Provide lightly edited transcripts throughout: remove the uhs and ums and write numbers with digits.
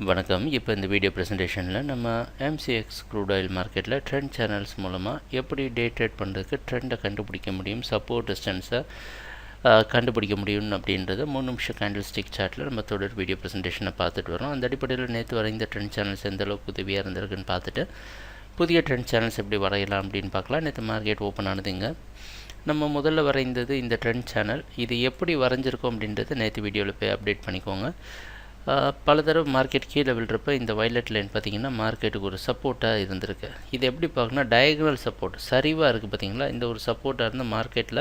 வணக்கம். இப்போ இந்த வீடியோ ப்ரெசன்டேஷனில் நம்ம MCX க்ரூட் ஆயில் மார்க்கெட்டில் ட்ரெண்ட் சேனல்ஸ் மூலமாக எப்படி டே ட்ரேட் பண்ணுறதுக்கு ட்ரெண்டை கண்டுபிடிக்க முடியும், சப்போர்ட் டிஸ்டன்ஸை கண்டுபிடிக்க முடியும் அப்படின்றத 3 நிமிஷம் கேண்டில் ஸ்டிக் சார்ட்டில் நம்ம தொடர் வீடியோ ப்ரெசன்டேஷனை பார்த்துட்டு வரோம். அந்த அடிப்படையில் நேற்று வரைந்த ட்ரெண்ட் சேனல்ஸ் எந்த அளவுக்கு உதவியாக இருந்திருக்குன்னு பார்த்துட்டு புதிய ட்ரெண்ட் சேனல்ஸ் எப்படி வரையலாம் அப்படின்னு பார்க்கலாம். நேற்று மார்க்கெட் ஓப்பன் ஆனதுங்க. நம்ம முதல்ல வரைந்தது இந்த ட்ரெண்ட் சேனல். இது எப்படி வரைஞ்சிருக்கோம் அப்படின்றத நேற்று வீடியோவில் போய் அப்டேட் பண்ணிக்கோங்க. பல தடவை மார்க்கெட் கீழே விழுறப்ப இந்த வயலட் லைன் பார்த்திங்கன்னா மார்க்கெட்டுக்கு ஒரு சப்போர்ட்டாக இருந்திருக்கு. இது எப்படி பார்க்கணும்னா டயகனல் சப்போர்ட் சரிவாக இருக்குது பார்த்திங்களா, இந்த ஒரு சப்போர்ட்டாக இருந்த மார்க்கெட்டில்.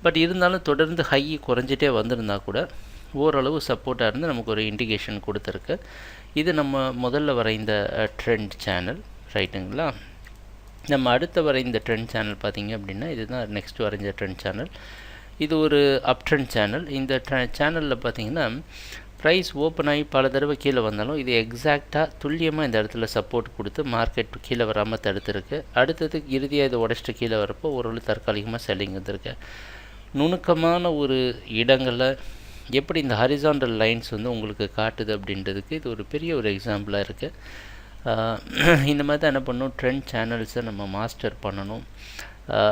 பட் இருந்தாலும் தொடர்ந்து ஹை குறைஞ்சிட்டே வந்திருந்தா கூட ஓரளவு சப்போர்ட்டாக இருந்து நமக்கு ஒரு இண்டிகேஷன் கொடுத்துருக்கு. இது நம்ம முதல்ல வரைந்த ட்ரெண்ட் சேனல், ரைட்டுங்களா. நம்ம அடுத்த வரைந்த ட்ரெண்ட் சேனல் பார்த்திங்க அப்படின்னா இதுதான் நெக்ஸ்ட் வரைஞ்ச ட்ரெண்ட் சேனல். இது ஒரு அப் ட்ரெண்ட் சேனல். இந்த சேனலில் பார்த்திங்கன்னா ப்ரைஸ் ஓப்பன் ஆகி பல தடவை கீழே வந்தாலும் இது எக்ஸாக்டாக துல்லியமாக இந்த இடத்துல சப்போர்ட் கொடுத்து மார்க்கெட் கீழே வராமல் தடுத்துருக்கு. அடுத்தது இறுதியாக இதை உடச்சிட்டு கீழே வரப்போ ஓரளவு தற்காலிகமாக செல்லிங் வந்துருக்கு. நுணுக்கமான ஒரு இடங்களில் எப்படி இந்த ஹரிசாண்டல் லைன்ஸ் உங்களுக்கு காட்டுது அப்படின்றதுக்கு இது ஒரு பெரிய ஒரு எக்ஸாம்பிளாக இருக்குது. இந்த மாதிரி தான் என்ன பண்ணணும், ட்ரெண்ட் சேனல்ஸை நம்ம மாஸ்டர் பண்ணணும்.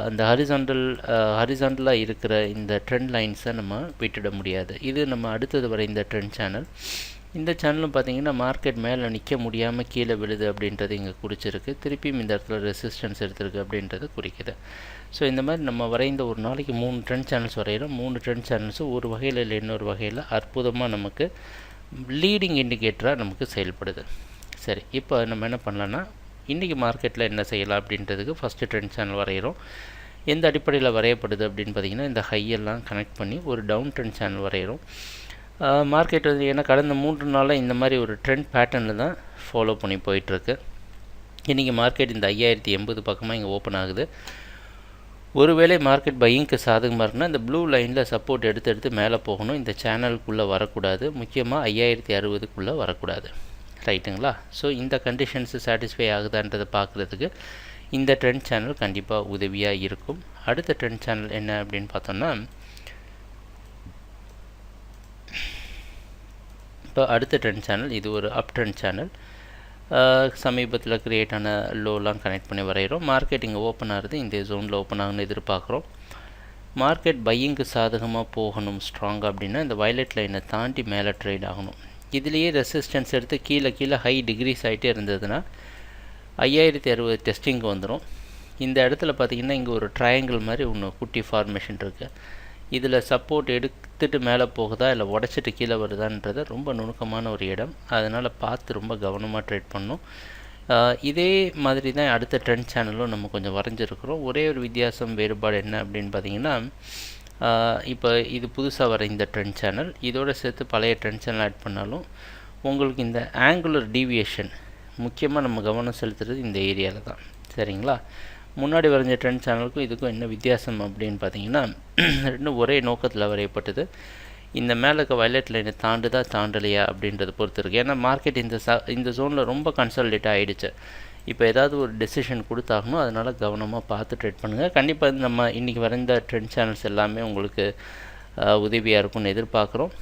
அந்த ஹரிசாண்டலாக இருக்கிற இந்த ட்ரெண்ட் லைன்ஸை நம்ம விட்டுட முடியாது. இது நம்ம அடுத்தது வரை இந்த ட்ரெண்ட் சேனல். இந்த சேனலும் பார்த்திங்கன்னா மார்க்கெட் மேலே நிற்க முடியாமல் கீழே விழுது அப்படின்றது இங்கே குறிச்சிருக்கு. திருப்பியும் இந்த இடத்துல ரெசிஸ்டன்ஸ் எடுத்திருக்கு அப்படின்றத குறிக்குது. ஸோ இந்த மாதிரி நம்ம வரைந்த ஒரு நாளைக்கு 3 ட்ரெண்ட் சேனல்ஸ் வரைகிறோம். 3 ட்ரெண்ட் சேனல்ஸும் ஒரு வகையில் இல்லை இன்னொரு வகையில் அற்புதமாக நமக்கு லீடிங் இண்டிகேட்டராக நமக்கு செயல்படுது. சரி, இப்போ நம்ம என்ன பண்ணலான்னா இன்றைக்கி மார்க்கெட்டில் என்ன செய்யலாம் அப்படின்றதுக்கு ஃபஸ்ட்டு ட்ரெண்ட் சேனல் வரைகிறோம். எந்த அடிப்படையில் வரையப்படுது அப்படின்னு பார்த்திங்கன்னா இந்த ஹையெல்லாம் கனெக்ட் பண்ணி ஒரு டவுன் ட்ரெண்ட் சேனல் வரைகிறோம். மார்க்கெட் ஏன்னா கடந்த 3 நாளில் இந்த மாதிரி ஒரு ட்ரெண்ட் பேட்டர்னில் தான் ஃபாலோ பண்ணி போயிட்டுருக்கு. இன்றைக்கி மார்க்கெட் இந்த 5080 பக்கமாக இங்கே ஓப்பன் ஆகுது. ஒருவேளை மார்க்கெட் பையிங்க்கு சாதகமாக இருக்குன்னா இந்த ப்ளூ லைனில் சப்போர்ட் எடுத்து மேலே போகணும். இந்த சேனலுக்குள்ளே வரக்கூடாது, முக்கியமாக 5060க்குள்ளே வரக்கூடாது, ரைட்டுங்களா. ஸோ இந்த கண்டிஷன்ஸு சாட்டிஸ்ஃபை ஆகுதான்றதை பார்க்குறதுக்கு இந்த ட்ரெண்ட் சேனல் கண்டிப்பாக உதவியாக இருக்கும். அடுத்த ட்ரெண்ட் சேனல் என்ன அப்படின்னு பார்த்தோம்னா, இப்போ அடுத்த ட்ரெண்ட் சேனல் இது ஒரு அப் ட்ரெண்ட் சேனல். சமீபத்தில் க்ரியேட் ஆன லோலாம் கனெக்ட் பண்ணி வரைகிறோம். மார்க்கெட் இங்கே ஓப்பன் ஆகுது, இந்த ஜோனில் ஓப்பன் ஆகுன்னு எதிர்பார்க்குறோம். மார்க்கெட் பையிங்க்கு சாதகமாக போகணும் ஸ்ட்ராங்காக அப்படின்னா இந்த வயலட் லைனை தாண்டி மேலே ட்ரேட் ஆகணும். இதுலேயே ரெசிஸ்டன்ஸ் எடுத்து கீழே ஹை டிக்ரீஸ் ஆகிட்டே இருந்ததுன்னா 5060 டெஸ்டிங்க்கு வந்துடும். இந்த இடத்துல பார்த்திங்கன்னா இங்கே ஒரு ட்ரையாங்கிள் மாதிரி ஒன்று குட்டி ஃபார்மேஷன் இருக்குது. இதில் சப்போர்ட் எடுத்துகிட்டு மேலே போகுதா இல்லை உடச்சிட்டு கீழே வருதான்றது ரொம்ப நுணுக்கமான ஒரு இடம். அதனால் பார்த்து ரொம்ப கவனமாக ட்ரேட் பண்ணணும். இதே மாதிரி தான் அடுத்த ட்ரெண்ட் சேனலும் நம்ம கொஞ்சம் வரைஞ்சிருக்கிறோம். ஒரே ஒரு வித்தியாசம் வேறுபாடு என்ன அப்படின்னு பார்த்திங்கன்னா, இப்போ இது புதுசாக வர இந்த ட்ரெண்ட் சேனல் இதோடு சேர்த்து பழைய ட்ரெண்ட் சேனல் ஆட் பண்ணாலும் உங்களுக்கு இந்த ஆங்குலர் டீவியேஷன் முக்கியமாக நம்ம கவனம் செலுத்துறது இந்த ஏரியாவில் தான், சரிங்களா. முன்னாடி வரைஞ்ச ட்ரெண்ட் சேனலுக்கும் இதுக்கும் என்ன வித்தியாசம் அப்படின்னு பார்த்தீங்கன்னா, ரெண்டும் ஒரே நோக்கத்தில் வரையப்பட்டது. இந்த மேலே இருக்க வயலட் லைனை தாண்டலையா அப்படின்றத பொறுத்து இருக்குது. ஏன்னா மார்க்கெட் இந்த ஜோனில் ரொம்ப கன்சாலிடேட் ஆகிடுச்சு. இப்போ ஏதாவது ஒரு டெசிஷன் கொடுத்தாகணும். அதனால் கவனமாக பார்த்து ட்ரேட் பண்ணுங்கள். கண்டிப்பாக நம்ம இன்றைக்கி வரைந்த ட்ரெண்ட் சேனல்ஸ் எல்லாமே உங்களுக்கு உதவியாக இருக்கும்னு எதிர்பார்க்குறோம்.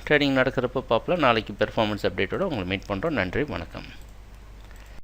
ட்ரேடிங் நடக்கிறப்ப பார்ப்போம். நாளைக்கு பெர்ஃபார்மன்ஸ் அப்டேட்டோடு உங்களை மீட் பண்ணுறோம். நன்றி, வணக்கம்.